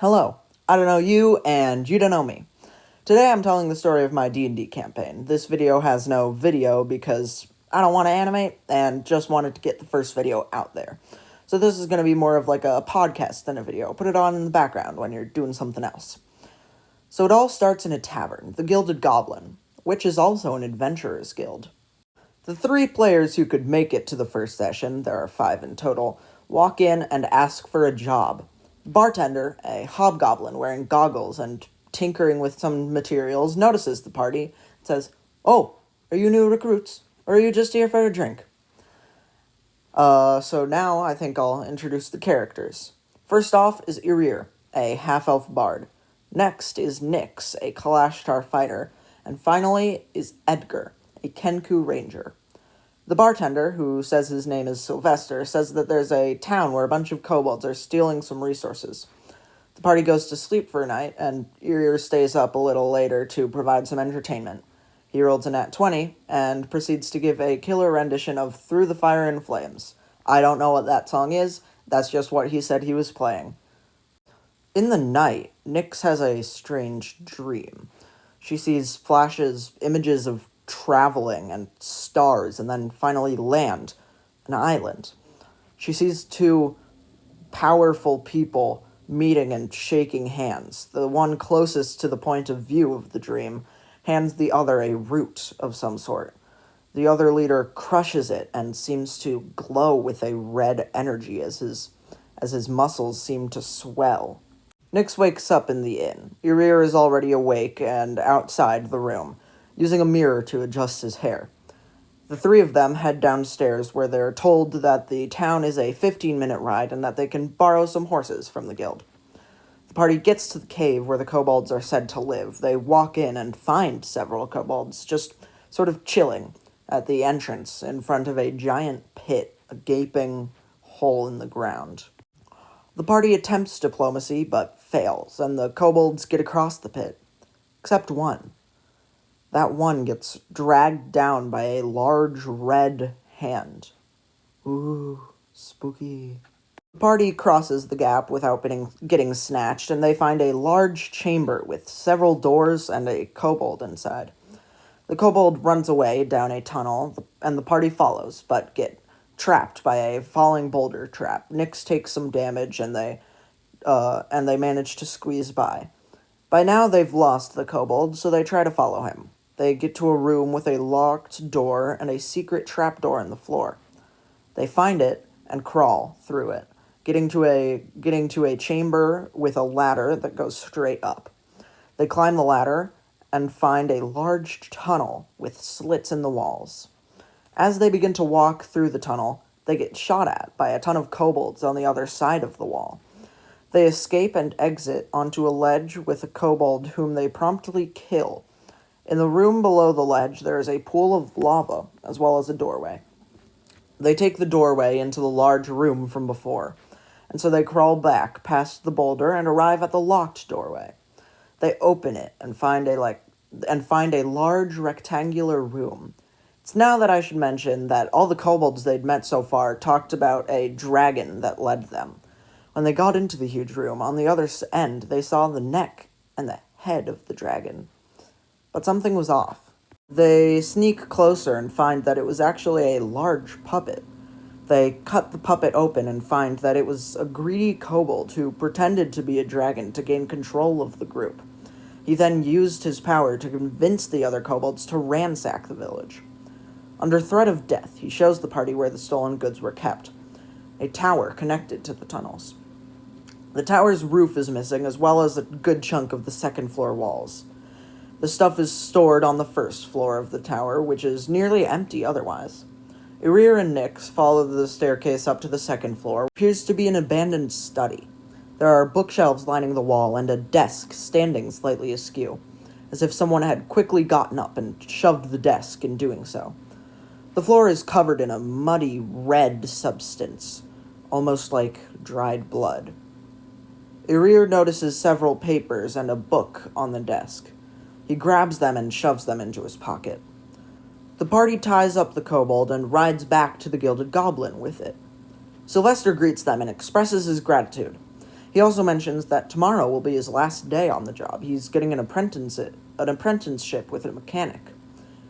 Hello, I don't know you, and you don't know me. Today I'm telling the story of my D&D campaign. This video has no video because I don't want to animate, and just wanted to get the first video out there. So this is going to be more of like a podcast than a video. Put it on in the background when you're doing something else. So it all starts in a tavern, the Gilded Goblin, which is also an adventurer's guild. The 3 players who could make it to the first session, there are 5 in total, walk in and ask for a job. The bartender, a hobgoblin wearing goggles and tinkering with some materials, notices the party and says, "Oh, are you new recruits? Or are you just here for a drink?" So now I think I'll introduce the characters. First off is Irir, a half-elf bard. Next is Nyx, a Kalashtar fighter. And finally is Edgar, a Kenku ranger. The bartender, who says his name is Sylvester, says that there's a town where a bunch of kobolds are stealing some resources. The party goes to sleep for a night, and Irir stays up a little later to provide some entertainment. He rolls a nat 20, and proceeds to give a killer rendition of Through the Fire and Flames. I don't know what that song is, that's just what he said he was playing. In the night, Nyx has a strange dream. She sees flashes, images of traveling and stars, and then finally land, an island. She sees 2 powerful people meeting and shaking hands. The one closest to the point of view of the dream hands the other a root of some sort. The other leader crushes it and seems to glow with a red energy as his muscles seem to swell. Nyx wakes up in the inn. Irir is already awake and outside the room, using a mirror to adjust his hair. The 3 of them head downstairs where they're told that the town is a 15-minute ride and that they can borrow some horses from the guild. The party gets to the cave where the kobolds are said to live. They walk in and find several kobolds just sort of chilling at the entrance in front of a giant pit, a gaping hole in the ground. The party attempts diplomacy, but fails, and the kobolds get across the pit. Except one. That one gets dragged down by a large red hand. Ooh, spooky. The party crosses the gap without getting snatched, and they find a large chamber with several doors and a kobold inside. The kobold runs away down a tunnel, and the party follows, but get trapped by a falling boulder trap. Nyx takes some damage, and they manage to squeeze by. By now, they've lost the kobold, so they try to follow him. They get to a room with a locked door and a secret trapdoor in the floor. They find it and crawl through it, getting to a chamber with a ladder that goes straight up. They climb the ladder and find a large tunnel with slits in the walls. As they begin to walk through the tunnel, they get shot at by a ton of kobolds on the other side of the wall. They escape and exit onto a ledge with a kobold whom they promptly kill. In the room below the ledge, there is a pool of lava, as well as a doorway. They take the doorway into the large room from before, and so they crawl back past the boulder and arrive at the locked doorway. They open it and find a large rectangular room. It's now that I should mention that all the kobolds they'd met so far talked about a dragon that led them. When they got into the huge room, on the other end, they saw the neck and the head of the dragon. But something was off. They sneak closer and find that it was actually a large puppet. They cut the puppet open and find that it was a greedy kobold who pretended to be a dragon to gain control of the group. He then used his power to convince the other kobolds to ransack the village. Under threat of death, he shows the party where the stolen goods were kept, a tower connected to the tunnels. The tower's roof is missing, as well as a good chunk of the second-floor walls. The stuff is stored on the first floor of the tower, which is nearly empty otherwise. Irir and Nyx follow the staircase up to the second floor, which appears to be an abandoned study. There are bookshelves lining the wall and a desk standing slightly askew, as if someone had quickly gotten up and shoved the desk in doing so. The floor is covered in a muddy red substance, almost like dried blood. Irir notices several papers and a book on the desk. He grabs them and shoves them into his pocket. The party ties up the kobold and rides back to the Gilded Goblin with it. Sylvester greets them and expresses his gratitude. He also mentions that tomorrow will be his last day on the job. He's getting an apprenticeship with a mechanic.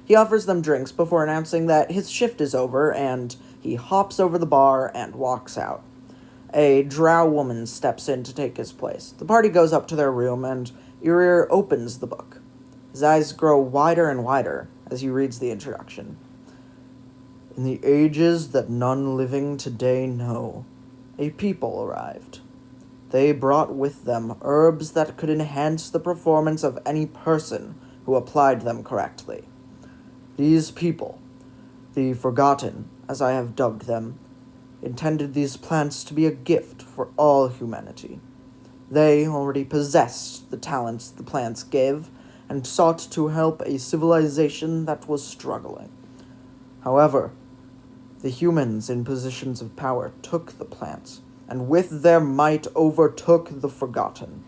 He offers them drinks before announcing that his shift is over, and he hops over the bar and walks out. A drow woman steps in to take his place. The party goes up to their room, and Irir opens the book. His eyes grow wider and wider as he reads the introduction. In the ages that none living today know, a people arrived. They brought with them herbs that could enhance the performance of any person who applied them correctly. These people, the Forgotten, as I have dubbed them, intended these plants to be a gift for all humanity. They already possessed the talents the plants gave, and sought to help a civilization that was struggling. However, the humans in positions of power took the plants, and with their might overtook the Forgotten.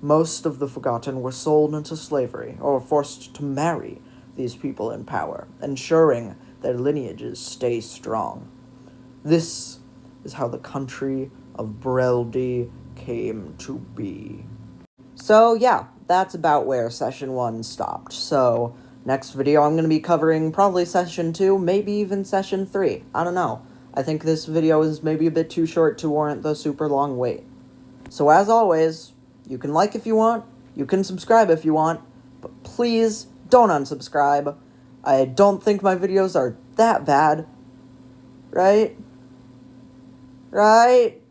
Most of the Forgotten were sold into slavery, or forced to marry these people in power, ensuring their lineages stay strong. This is how the country of Breldy came to be. So yeah, that's about where Session 1 stopped. So next video I'm going to be covering probably Session 2, maybe even Session 3. I don't know. I think this video is maybe a bit too short to warrant the super long wait. So as always, you can like if you want, you can subscribe if you want, but please don't unsubscribe. I don't think my videos are that bad. Right? Right?